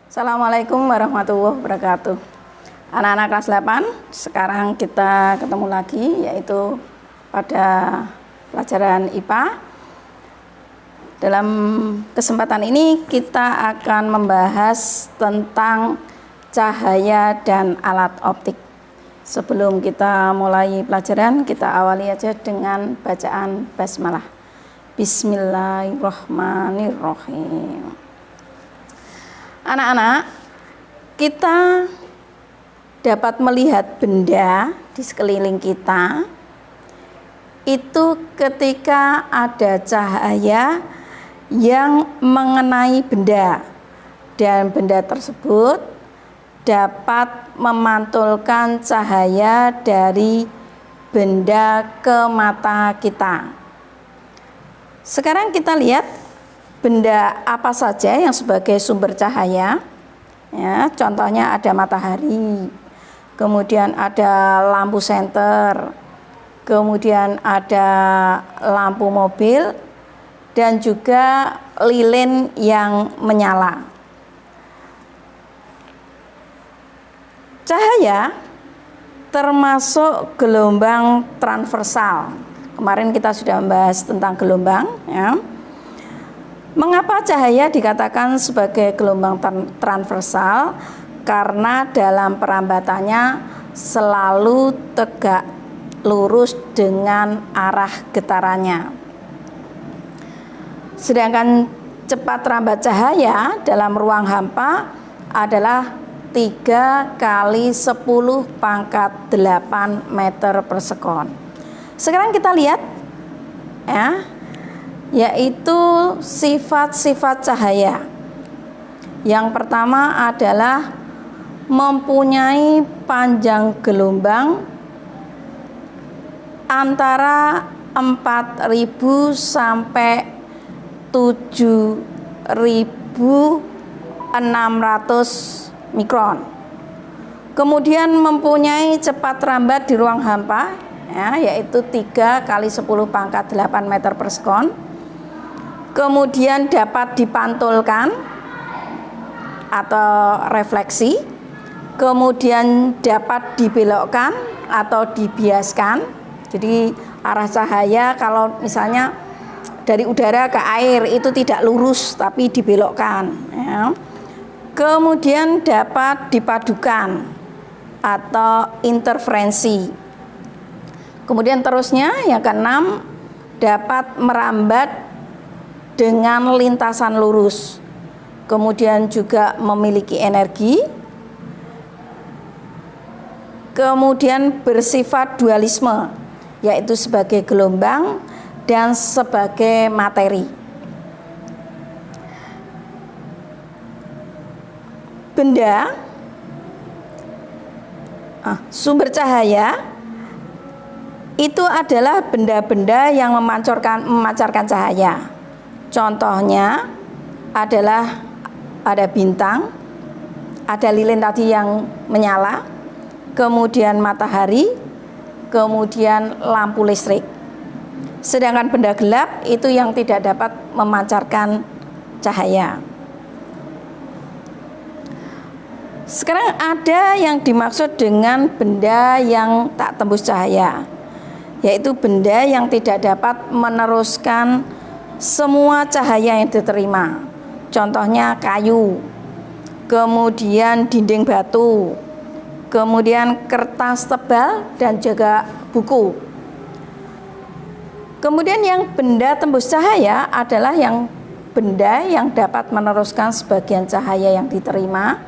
Assalamualaikum warahmatullahi wabarakatuh. Anak-anak kelas 8, sekarang kita ketemu lagi, yaitu pada pelajaran IPA. Dalam kesempatan ini kita akan membahas tentang cahaya dan alat optik. Sebelum kita mulai pelajaran, kita awali aja dengan bacaan basmalah. Bismillahirrahmanirrahim. Anak-anak, kita dapat melihat benda di sekeliling kita itu ketika ada cahaya yang mengenai benda, dan benda tersebut dapat memantulkan cahaya dari benda ke mata kita. Sekarang kita lihat benda apa saja yang sebagai sumber cahaya. Ya, contohnya ada matahari, kemudian ada lampu senter, kemudian ada lampu mobil, dan juga lilin yang menyala. Cahaya termasuk gelombang transversal. Kemarin kita sudah membahas tentang gelombang, ya. Mengapa cahaya dikatakan sebagai gelombang transversal? Karena dalam perambatannya selalu tegak lurus dengan arah getarannya. Sedangkan cepat rambat cahaya dalam ruang hampa adalah 3 kali 10 pangkat 8 meter per sekon. Sekarang kita lihat, ya, yaitu sifat-sifat cahaya. Yang pertama adalah mempunyai panjang gelombang antara 4.000 sampai 7.600 mikron. Kemudian mempunyai cepat rambat di ruang hampa, ya, yaitu 3 kali 10 pangkat 8 meter per sekon. Kemudian dapat dipantulkan atau refleksi, kemudian dapat dibelokkan atau dibiaskan. Jadi arah cahaya kalau misalnya dari udara ke air itu tidak lurus tapi dibelokkan, ya. Kemudian dapat dipadukan atau interferensi. Kemudian terusnya yang keenam, dapat merambat dengan lintasan lurus, kemudian juga memiliki energi, kemudian bersifat dualisme, yaitu sebagai gelombang dan sebagai materi. Benda, sumber cahaya itu adalah benda-benda yang memancarkan cahaya. Contohnya adalah ada bintang, ada lilin tadi yang menyala, kemudian matahari, kemudian lampu listrik. Sedangkan benda gelap itu yang tidak dapat memancarkan cahaya. Sekarang ada yang dimaksud dengan benda yang tak tembus cahaya, yaitu benda yang tidak dapat meneruskan semua cahaya yang diterima. Contohnya kayu, kemudian dinding batu, kemudian kertas tebal, dan juga buku. Kemudian yang benda tembus cahaya adalah yang benda yang dapat meneruskan sebagian cahaya yang diterima.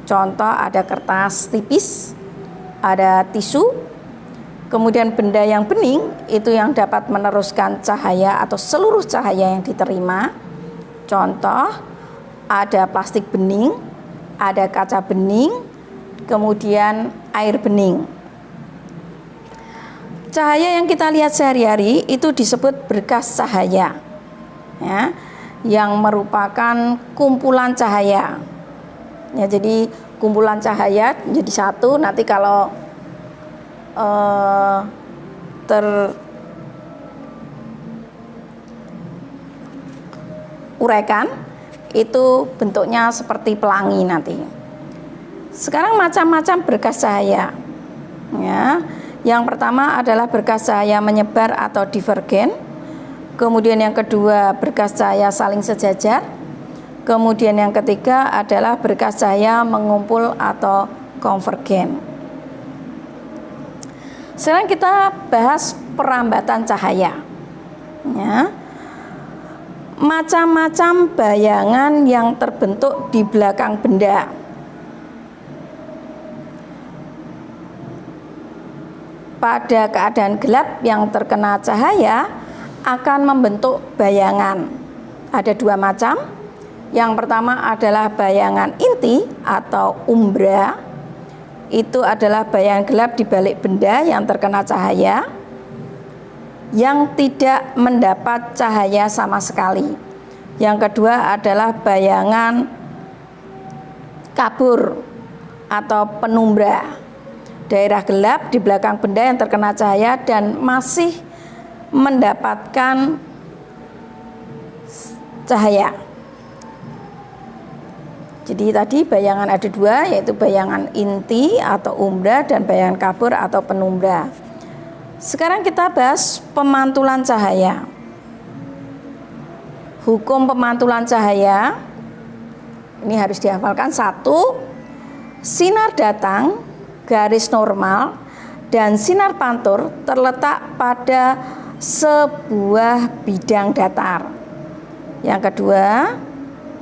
Contoh ada kertas tipis, ada tisu. Kemudian benda yang bening itu yang dapat meneruskan cahaya atau seluruh cahaya yang diterima. Contoh ada plastik bening, ada kaca bening, kemudian air bening. Cahaya yang kita lihat sehari-hari itu disebut berkas cahaya, ya, yang merupakan kumpulan cahaya. Ya, jadi kumpulan cahaya menjadi satu. Nanti kalau teruraikan itu bentuknya seperti pelangi nanti. Sekarang macam-macam berkas cahaya. Ya. Yang pertama adalah berkas cahaya menyebar atau divergen. Kemudian yang kedua berkas cahaya saling sejajar. Kemudian yang ketiga adalah berkas cahaya mengumpul atau konvergen. Sekarang kita bahas perambatan cahaya. Ya. Macam-macam bayangan yang terbentuk di belakang benda. Pada keadaan gelap yang terkena cahaya akan membentuk bayangan. Ada dua macam. Yang pertama adalah bayangan inti atau umbra. Itu adalah bayangan gelap di balik benda yang terkena cahaya, yang tidak mendapat cahaya sama sekali. Yang kedua adalah bayangan kabur atau penumbra. Daerah gelap di belakang benda yang terkena cahaya dan masih mendapatkan cahaya. Jadi tadi bayangan ada dua, yaitu bayangan inti atau umbra dan bayangan kabur atau penumbra. Sekarang kita bahas pemantulan cahaya. Hukum pemantulan cahaya ini harus dihafalkan. 1, sinar datang garis normal dan sinar pantur terletak pada sebuah bidang datar. Yang kedua,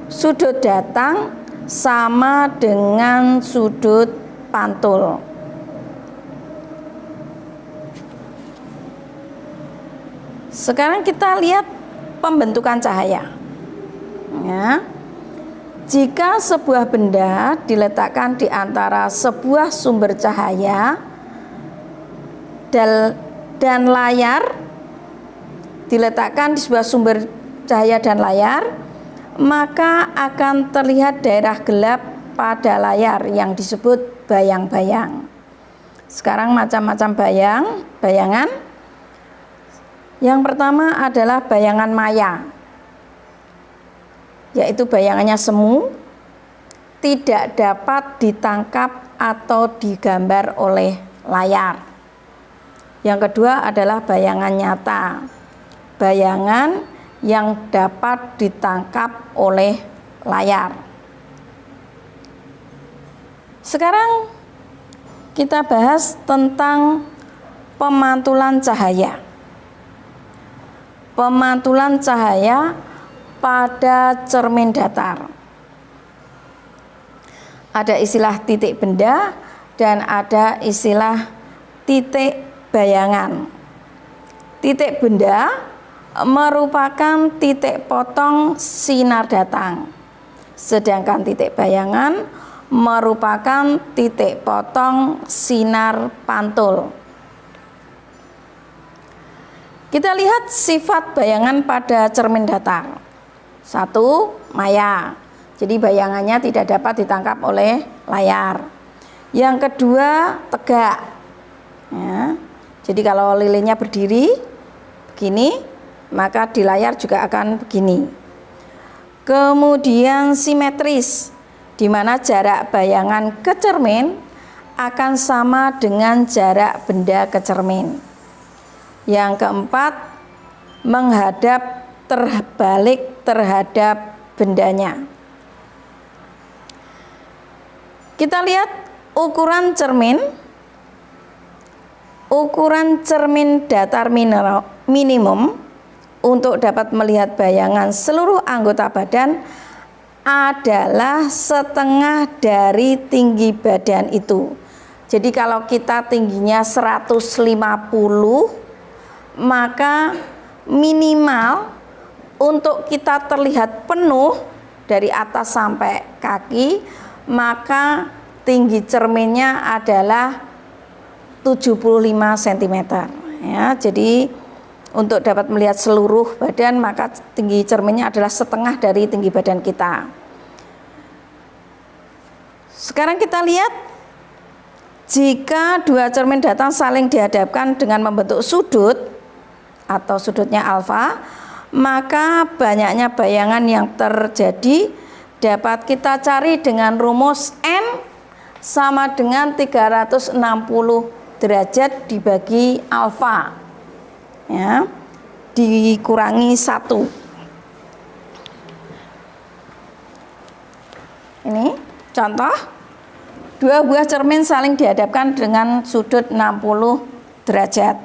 sudut datang sama dengan sudut pantul. Sekarang kita lihat pembentukan cahaya. Ya. Jika sebuah benda diletakkan di antara sebuah sumber cahaya dan layar, diletakkan di sebuah sumber cahaya dan layar, maka akan terlihat daerah gelap pada layar yang disebut bayang-bayang. Sekarang macam-macam bayangan. Yang pertama adalah bayangan maya, yaitu bayangannya semu, tidak dapat ditangkap atau digambar oleh layar. Yang kedua adalah bayangan nyata, bayangan yang dapat ditangkap oleh layar. Sekarang kita bahas tentang pemantulan cahaya. Pemantulan cahaya pada cermin datar. Ada istilah titik benda dan ada istilah titik bayangan. Titik benda merupakan titik potong sinar datang, sedangkan titik bayangan merupakan titik potong sinar pantul. Kita lihat sifat bayangan pada cermin datar. 1, maya. Jadi bayangannya tidak dapat ditangkap oleh layar. Yang kedua, tegak. Ya. Jadi kalau lilinnya berdiri begini, maka di layar juga akan begini. Kemudian simetris, di mana jarak bayangan ke cermin akan sama dengan jarak benda ke cermin. Yang keempat, menghadap terbalik terhadap bendanya. Kita lihat ukuran cermin. Ukuran cermin datar minimum untuk dapat melihat bayangan seluruh anggota badan adalah setengah dari tinggi badan itu. Jadi kalau kita tingginya 150, maka minimal untuk kita terlihat penuh dari atas sampai kaki, maka tinggi cerminnya adalah 75 cm. Ya, jadi untuk dapat melihat seluruh badan, maka tinggi cerminnya adalah setengah dari tinggi badan kita. Sekarang kita lihat, jika dua cermin datang saling dihadapkan dengan membentuk sudut atau sudutnya alfa, maka banyaknya bayangan yang terjadi dapat kita cari dengan rumus N sama dengan 360 derajat dibagi alfa, ya, dikurangi 1. Ini contoh, dua buah cermin saling dihadapkan dengan sudut 60 derajat.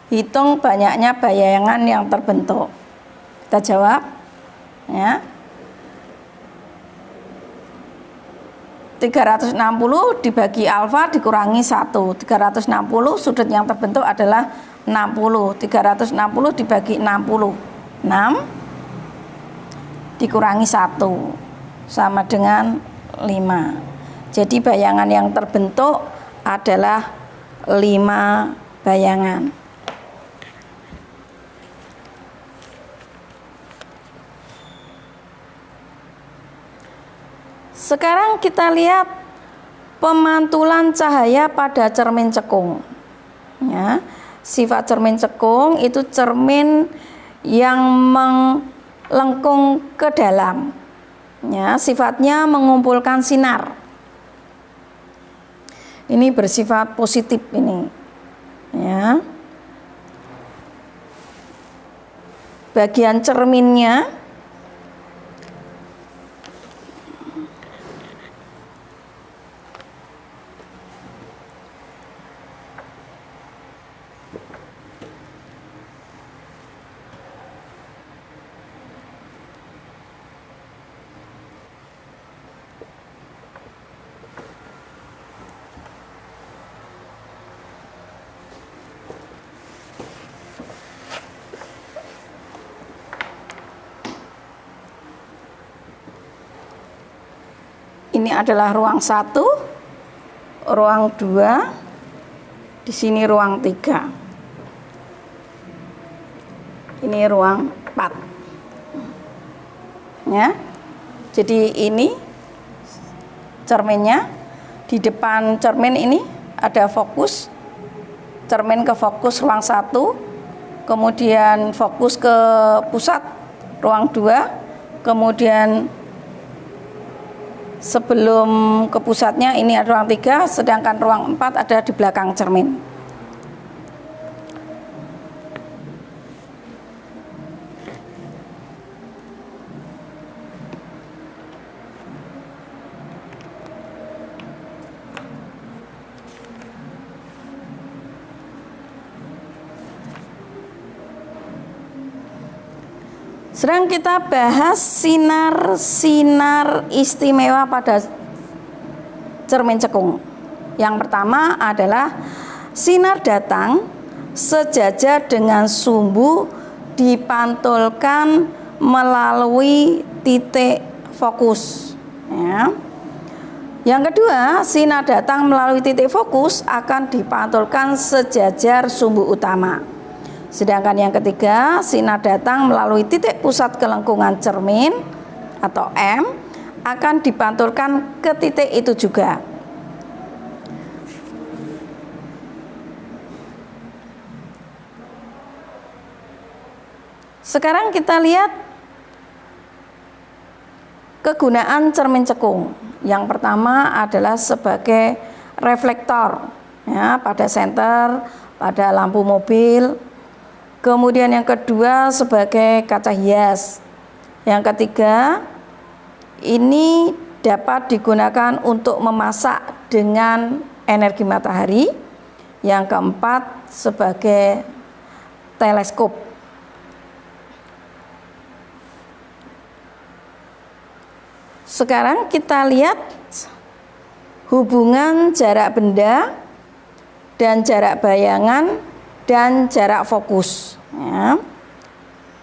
Hitung banyaknya bayangan yang terbentuk. Kita jawab, ya. 360 dibagi alfa dikurangi 1. 360 sudut yang terbentuk adalah 60. 360 dibagi 60. 6 dikurangi 1 sama dengan 5. Jadi bayangan yang terbentuk adalah 5 bayangan. Sekarang kita lihat pemantulan cahaya pada cermin cekung. Ya, sifat cermin cekung itu cermin yang melengkung ke dalam. Ya, sifatnya mengumpulkan sinar. Ini bersifat positif ini. Ya. Bagian cerminnya ini adalah ruang 1, ruang 2, di sini ruang 3. Ini ruang 4. Ya. Jadi ini cerminnya, di depan cermin ini ada fokus. Cermin ke fokus ruang 1, kemudian fokus ke pusat ruang 2, kemudian sebelum ke pusatnya ini ada ruang 3, sedangkan ruang 4 ada di belakang cermin. Sekarang kita bahas sinar istimewa pada cermin cekung. Yang pertama adalah sinar datang sejajar dengan sumbu dipantulkan melalui titik fokus. Ya. Yang kedua, sinar datang melalui titik fokus akan dipantulkan sejajar sumbu utama. Sedangkan yang ketiga, sinar datang melalui titik pusat kelengkungan cermin atau M akan dipantulkan ke titik itu juga. Sekarang kita lihat kegunaan cermin cekung. Yang pertama adalah sebagai reflektor, ya, pada senter, pada lampu mobil. Kemudian yang kedua sebagai kaca hias. Yang ketiga, ini dapat digunakan untuk memasak dengan energi matahari. Yang keempat sebagai teleskop. Sekarang kita lihat hubungan jarak benda dan jarak bayangan dan jarak fokus, ya,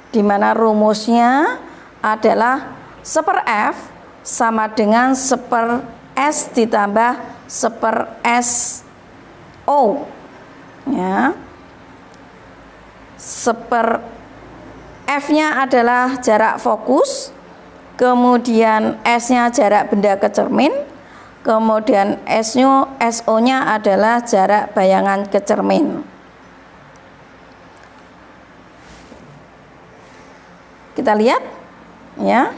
di mana rumusnya adalah 1/F sama dengan 1/S ditambah 1/SO, ya. 1/F-nya adalah jarak fokus, kemudian S-nya jarak benda ke cermin, kemudian SO-nya adalah jarak bayangan ke cermin. Kita lihat, ya.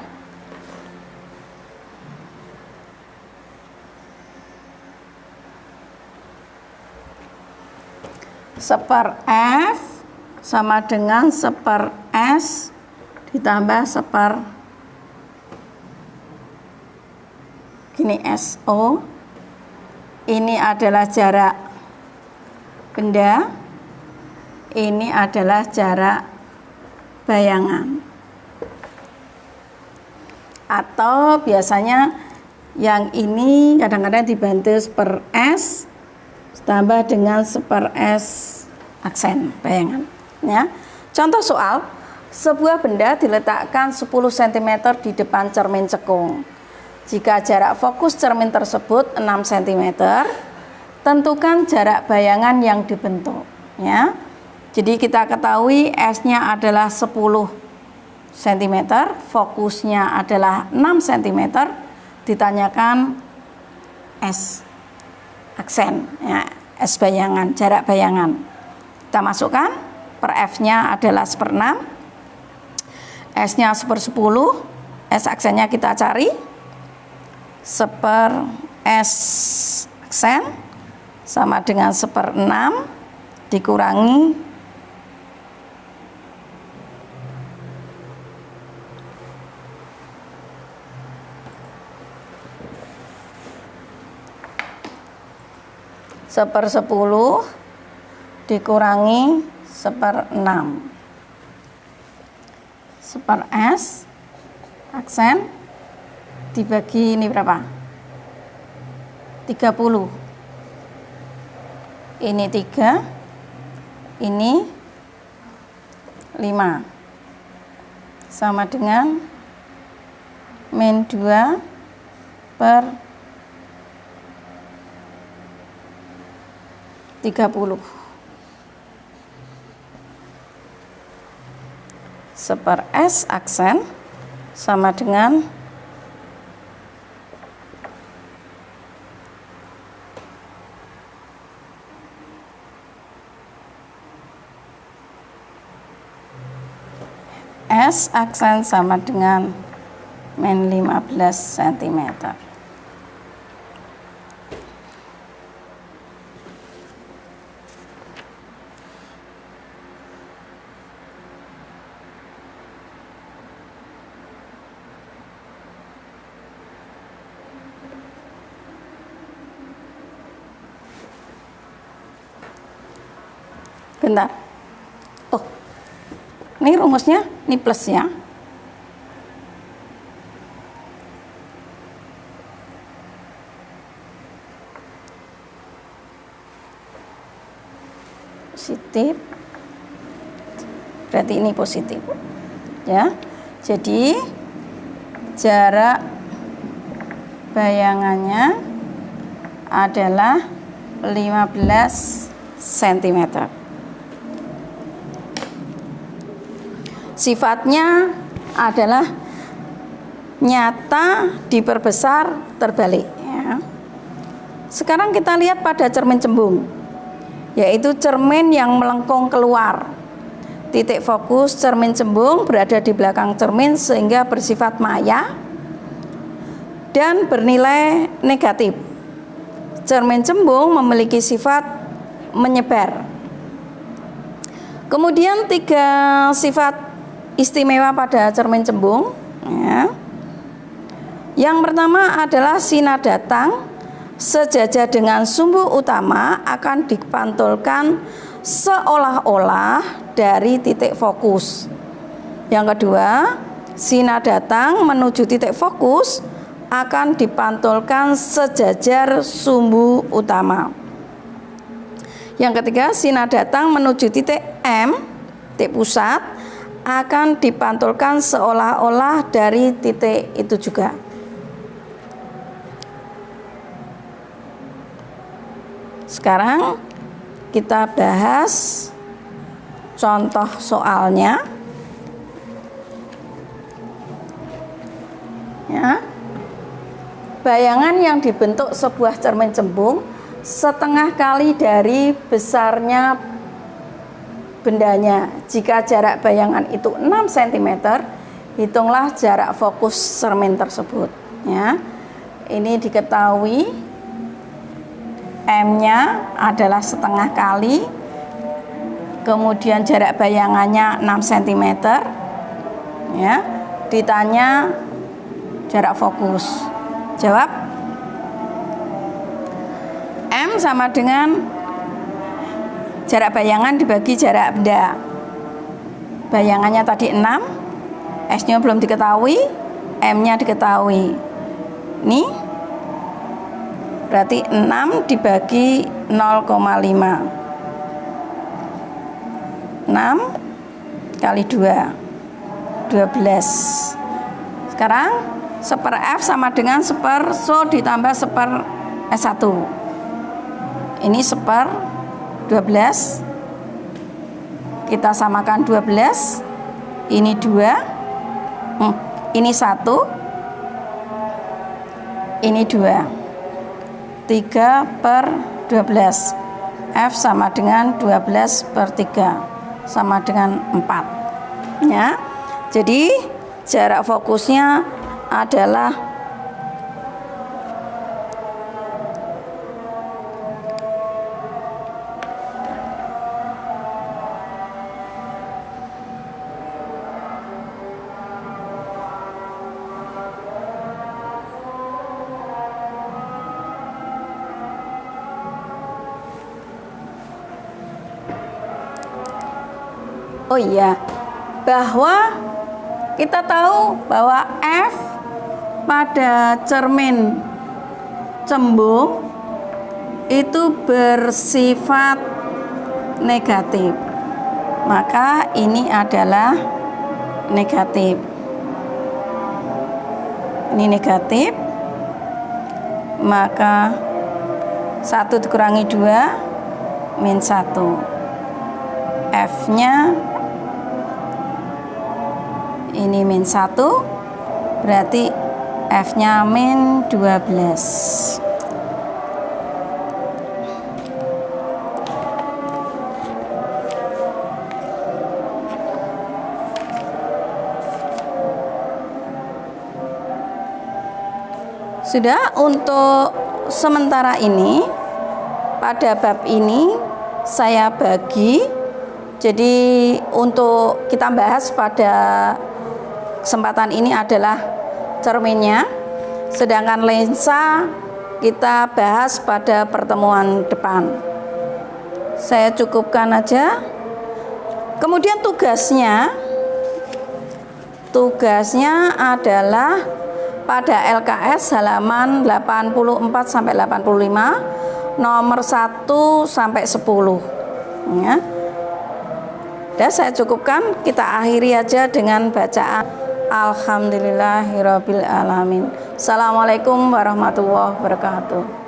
1/4 F sama dengan 1/4 S ditambah 1/4 gini SO. Ini adalah jarak benda, ini adalah jarak bayangan. Atau biasanya yang ini kadang-kadang dibantu 1/4 S tambah dengan 1/4 S aksen bayangan ya. Contoh soal, sebuah benda diletakkan 10 cm di depan cermin cekung. Jika jarak fokus cermin tersebut 6 cm, tentukan jarak bayangan yang dibentuk ya. Jadi kita ketahui S-nya adalah 10 cm, fokusnya adalah 6 cm, ditanyakan S aksen ya, S bayangan, jarak bayangan. Kita masukkan, per F-nya adalah 1/6, S-nya 1/10, S aksennya kita cari 1/S aksen sama dengan 1/6 dikurangi 1/10 dikurangi 1/6. 1/S aksen dibagi ini berapa? 30. Ini 3, ini 5. Sama dengan min 2 per 30. 1/S aksen sama dengan S aksen sama dengan min 15 cm. Bentar. Oh, ini rumusnya, ini plus ya. Positif. Berarti ini positif. Ya. Jadi jarak bayangannya adalah 15 cm. Sifatnya adalah nyata diperbesar terbalik ya. Sekarang kita lihat pada cermin cembung, yaitu cermin yang melengkung keluar. Titik fokus cermin cembung berada di belakang cermin sehingga bersifat maya dan bernilai negatif. Cermin cembung memiliki sifat menyebar. Kemudian 3 sifat istimewa pada cermin cembung ya. Yang pertama adalah sinar datang sejajar dengan sumbu utama akan dipantulkan seolah-olah dari titik fokus. Yang kedua, sinar datang menuju titik fokus akan dipantulkan sejajar sumbu utama. Yang ketiga, sinar datang menuju titik M, titik pusat, akan dipantulkan seolah-olah dari titik itu juga. Sekarang kita bahas contoh soalnya. Ya. Bayangan yang dibentuk sebuah cermin cembung setengah kali dari besarnya bendanya. Jika jarak bayangan itu 6 cm, hitunglah jarak fokus cermin tersebut ya. Ini diketahui M-nya adalah setengah kali kemudian jarak bayangannya 6 cm, ya. Ditanya jarak fokus, jawab. M sama dengan jarak bayangan dibagi jarak benda. Bayangannya tadi 6, S-nya belum diketahui, M-nya diketahui. Ini berarti 6 dibagi 0,5. 6 kali 2, 12. Sekarang seper F sama dengan seper So ditambah seper S1. Ini seper 12. Kita samakan 12. Ini 2. Ini 1. Ini 2. 3 per 12. F sama dengan 12 per 3. Sama dengan 4, ya. Jadi jarak fokusnya adalah oh iya, bahwa kita tahu bahwa F pada cermin cembung itu bersifat negatif. Maka ini adalah negatif. Ini negatif. Maka 1 dikurangi 2 min 1. F-nya ini min 1, berarti F-nya min 12. Sudah, untuk sementara ini pada bab ini saya bagi. Jadi untuk kita bahas pada kesempatan ini adalah cerminnya, sedangkan lensa kita bahas pada pertemuan depan. Saya cukupkan aja. Kemudian tugasnya adalah pada LKS halaman 84 sampai 85, nomor 1 sampai 10, ya. Dan saya cukupkan, kita akhiri aja dengan bacaan Alhamdulillahirabbil alamin. Assalamualaikum warahmatullahi wabarakatuh.